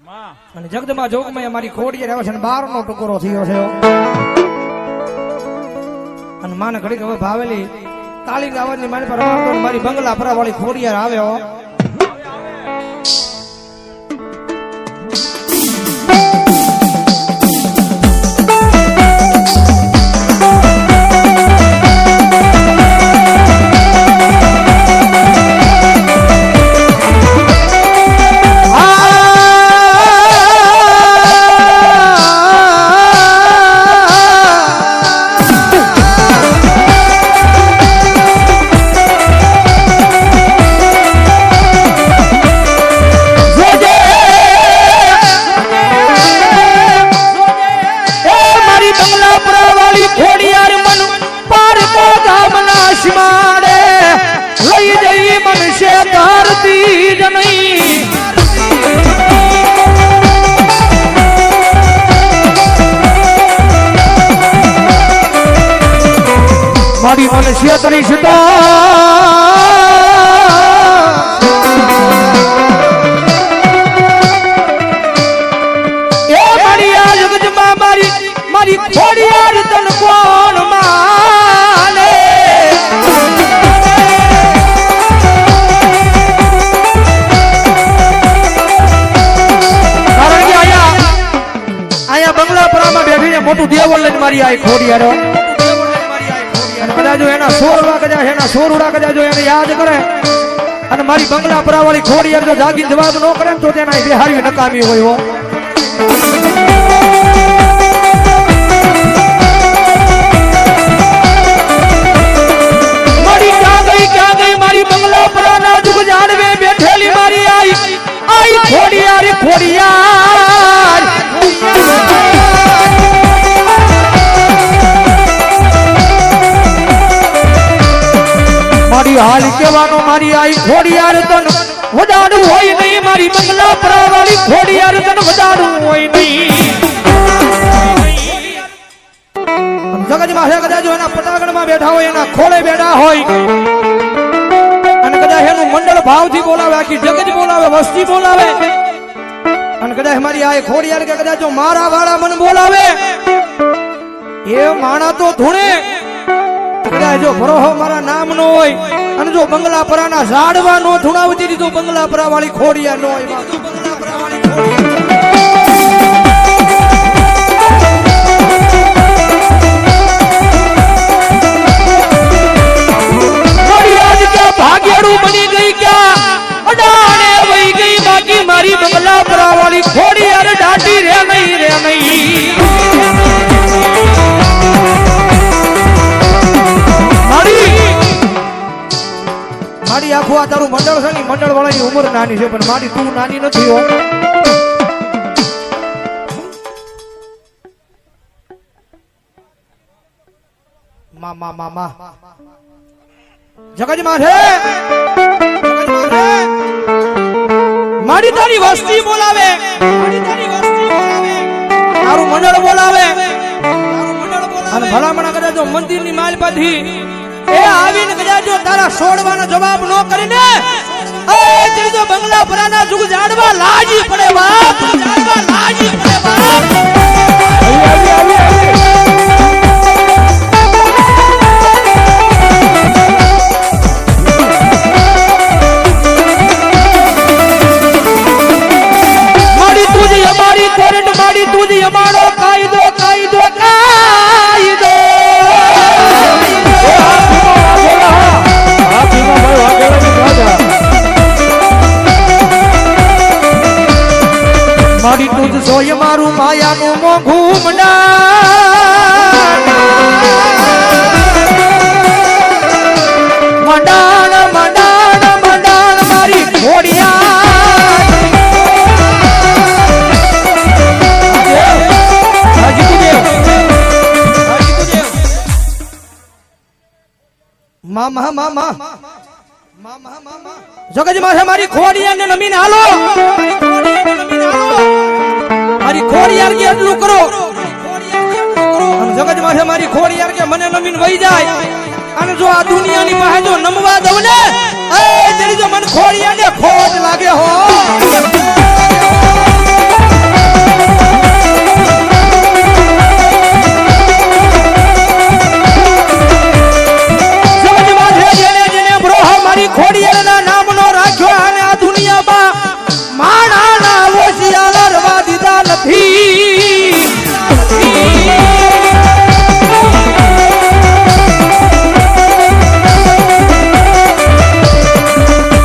અને જગદંબા જોગમાં અમારી ખોડીએ આવે છે ને 12 નો ટુકડો થયો છે અને માને ઘડીક હવે ભાવેલી તાળી અવાજની મારી પર મારી બંગલા પરા વાળી ખોડિયાર આવ્યો મારી મનુષ્ય તરી સુતા એ મારી આ જગતમાં મારી ખોડિયાર તન કોણ માને કારણ કે આયા બંગલાપરામાં બેઠીને મોટું દેવળ લઈને મારી આ ખોડિયાર કદાચ એના સોરડા કદાચ એના સોરડા કદાચ એને યાદ કરે અને મારી બંગલા પરાવાળી ખોડિયાર જો જાગી જવાબ ન કરે તો તેના બિહારી નકામી હોય મારી ક્યાં ગઈ મારી બંગલા પરાના જુગ જાણવે બેઠેલી મારી આઈ ખોડિયાર મારી હાલ કેવાનો મારી આઈ ખોડિયાર તન વડાડું હોય નહીં મારી બંગલા પરાવાળી ખોડિયાર તન વડાડું હોય નહીં જગતમાં છે કદાચ એના પટાગણમાં બેઠા હોય એના ખોળે બેઠા હોય અને કદાચ એનું મંડળ ભાવથી બોલાવે આખી જગત બોલાવે વસ્તી બોલાવે અને કદાચ મારી આઈ ખોડિયાર કે કદાચ મારા વાળા મન બોલાવે એ માણા તો ધૂણે જો ભરોહો મારા નામ નો હોય અને જો બંગલા પરાના ઝાડવા નો ધુણાવતી દીધો બંગલા પરા વાળી ખોડિયા નો હોય ભાગ્યડું બની ગઈ ક્યાં અડાણે વહી ગઈ બાકી મારી બંગલા પરા વાળી ખોડિયાર દાટી રે નહીં મારી આખું આ તારું મંડળ છે ને મંડળ વાળાની ઉંમર નાની છે પણ મારી તું નાની નથી હો મામા જગતમાં છે મારી તારી વસ્તી બોલાવે તારું મંડળ બોલાવે અને ભલામણા કદાચ મંદિરની માલપાથી એ આવીને કદાચ જો તારા છોડવાનો જવાબ ન કરીને એ ત્રીજો બંગલા પરાના જુગ જાડવા લાજી પડે બાપ જાડવા લાજી પડે બાપ મારી તુજી અમારી કોરટ મારી તુજી અમારો કાયદો કાયદો કાયદો મારી તુજ સોય મારું માયાનું મોઘું મંડાણ મારી ખોડિયા જગતમાં છે મારી ખોડિયારને નમીને હાલો મારી ખોડિયાર કે એટલું કરો જગતમાં છે મારી ખોડિયાર કે મને નમીને વહી જાય અને જો આ દુનિયાની પાસે જો નમવા દઉં ને એ તેરી જો મને ખોડિયારને ખોટ લાગે હો નથી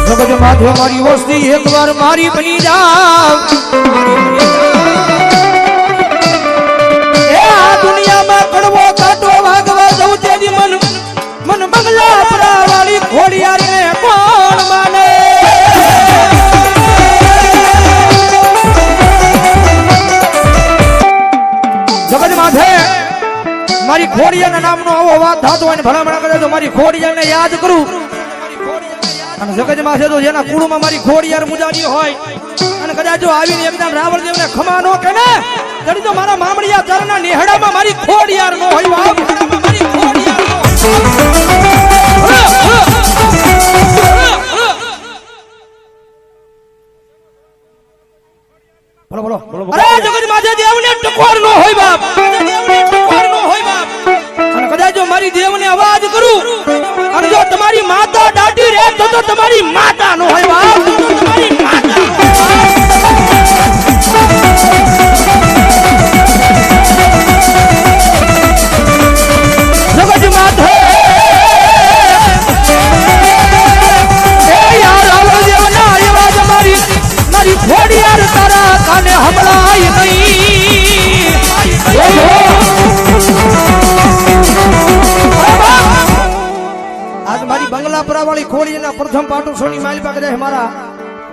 જગત માથે મારી વસ્તી એકવાર મારી બની જાવ એ આ દુનિયામાં કડવો કાટો વાગવા જવું તેની મન બંગલા પરા વાળી ઘોડિયારને કોણ માને જગત માથે મારી ઘોડિયાના નામનો આવો વાત થતો હોય ને ભલામણ કરે તો મારી ઘોડિયાને યાદ કરું અને જગત માથે તો જેના કુળમાં મારી ઘોડિયાર મુજારી હોય અને કદાચ જો આવીને એકદમ રાવણદેવને ખમા નો કે ને તડી તો મારા મામડિયા ચરના નેહડામાં મારી ઘોડિયાર નો હોય બાપ મારી ઘોડિયાર નો બોલો બોલો અરે જગત માથે દેવને ટકોર નો હોય બાપ દેવને ટકોર નો હોય બાપ અને કદાચ જો મારી દેવને અવાજ કરું અને જો તમારી માતા દાટી રહે તો તમારી માતા નો હોય બાપ તમારી માતા જગત માથે એ યાર આવડે દેવના અવાજ મારી ઘોડિયાર તારા કાને હમણાય નહીં આજ મારી બંગલાપરા વાળી ખોડીના પ્રથમ પાટુસોની માલ પાસે છે મારા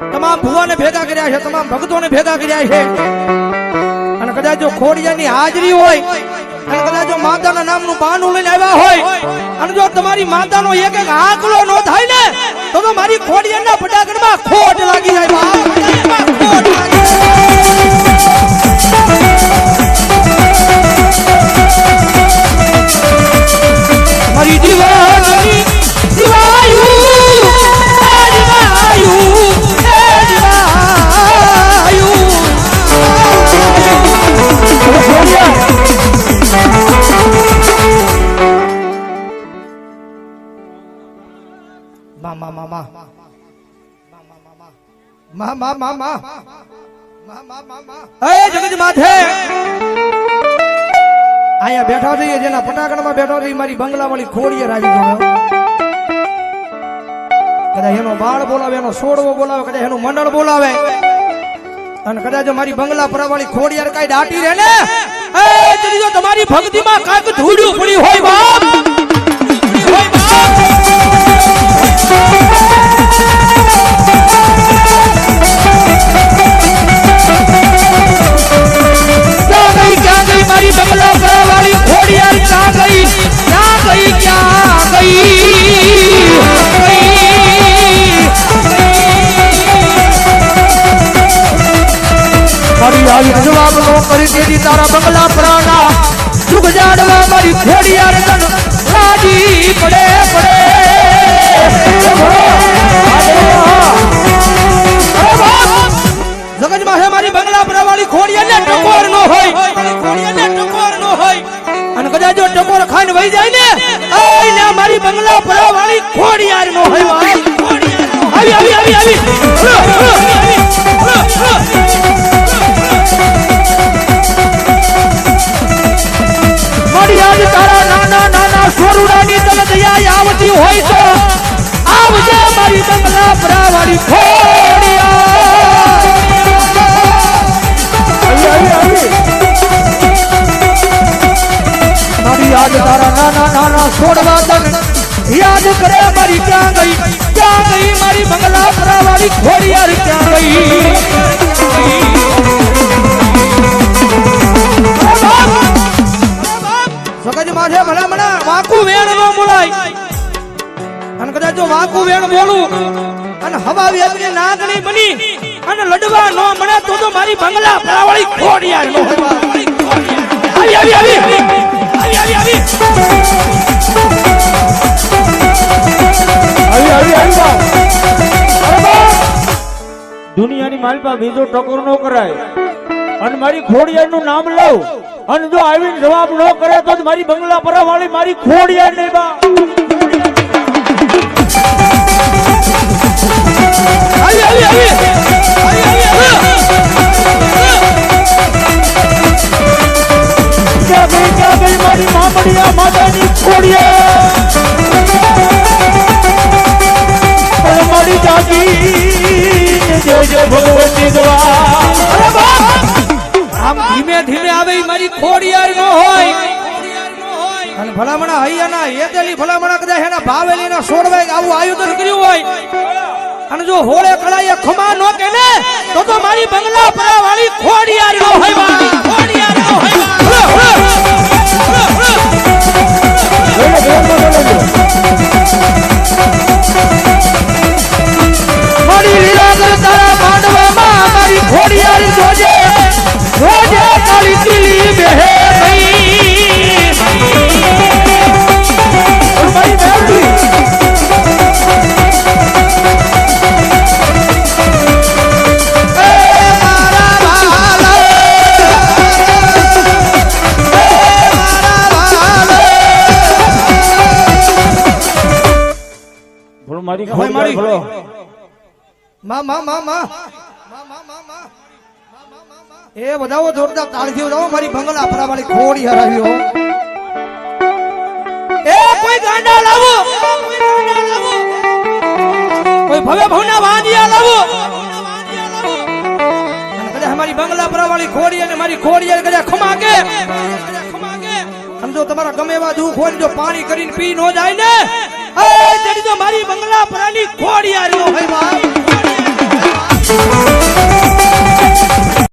તમામ ભુવાને ભેગા કર્યા છે તમામ ભક્તોને ભેગા કર્યા છે અને કદાચ જો ખોડિયાની હાજરી હોય અને કદાચ જો માતાના નામનું બાનું લઈને આવ્યા હોય અને જો તમારી માતાનો એક એક આંકડો નો થાય ને તો મારી ખોડિયાના ફટાકડમાં ખોટ લાગી જાય ખોટ લાગી મારી દીવાની દીવાયુ જગત માથે અહીંયા બેઠા છીએ જેના પટાકણમાં બેઠો છે મારી બંગલા વાળી ખોડીએ રાજી જોડો કદાચ એનો બાળ બોલાવે એનો સોડવો બોલાવે કદાચ એનું મંડળ બોલાવે અને કદાચ મારી બંગલા પરાવાળી ખોડિયાર કઈ દાટી રહે ને જો તમારી ભક્તિમાં કાંઈક ધૂળ્યું પડ્યું હોય બાપ ક્યાં ગઈ મારી બંગલા પરાવાળી ખોડિયાર ક્યાં ગઈ મારી આવી જવાબ નો કરી દેતી તારા બંગલા પરાના સુખ જાડવા મારી ખોડિયાર તન રાજી પડે જગતમાં હે મારી બંગલા પરાવાળી ખોડિયારને ટકોર નો હોય અને કદાચ જો ટકોર ખાઈને વહી જાય ને આઈને મારી બંગલા પરાવાળી ખોડિયાર નો હોય આવી મારી આજ તારા નાના સોરુડાની તને દયા આવતી હોય તો આવજે મારી બંગલા પરાવાળી ખોડિયાર મારી યાદ તારા નાના છોડવા તને યાદ કરે મારી ક્યાં ગઈ મારી બંગલા પરાવાળી ખોડિયાર ક્યાં ગઈ સગજ માથે ભલામણા વાકુ વેણ નો બોલાય અને કદાચ જો વાકુ વેણ બોલું અને હવા વેગની નાગણી બની અને લડવા નો મળે તો મારી બંગલા પરાવાળી ખોડિયાર નો આવી દુનિયાની માલપા બીજો ટકોર નો કરાય અને મારી ખોડિયાર નું નામ લઉં અને જો આવીને જવાબ ન કરે તો મારી બંગલા પરાવાળી મારી ખોડિયાર ને બા ખોડિયાર મારી જાગી જય જય ભગવતી દ્વાર આમ ધીમે ધીમે આવે ઈ મારી ખોડિયાર નો હોય અને ભલામણા હૈયાના હેતેલી ભલામણા કદાચ એના ભાવેલી ના સોડવાય આવું આયોજન કર્યું હોય અને જો હોળે કળાએ ખમા નો કે ને તો મારી બંગલા પરા વાળી ખોડિયાર નો હોય બા ખોડિયાર નો હોય મારી લીલા તારા માંડવામાં મારી ખોડિયાર જોજે જોજે કાળી તીલી બેહે મારી બેટી મારી ખોડિયાર ભલો માં એ બધાઓ જોરદાર તાળીથી બધાઓ મારી બંગલા પરાવાળી ખોડી હરાવ્યો એ કોઈ ગાંડા લાવો કોઈ ભવે ભવના વાંદિયા લાવો અને કદાચ મારી બંગલા પરાવાળી ખોડી અને મારી ખોડી કદાચ ખમા કે સમજો તમારા ગમે એવા દુઃખ હોય જો પાણી કરીને પી નો જાય ને તેની તો મારી બંગલા પરાની ખોડિયાર નો હોય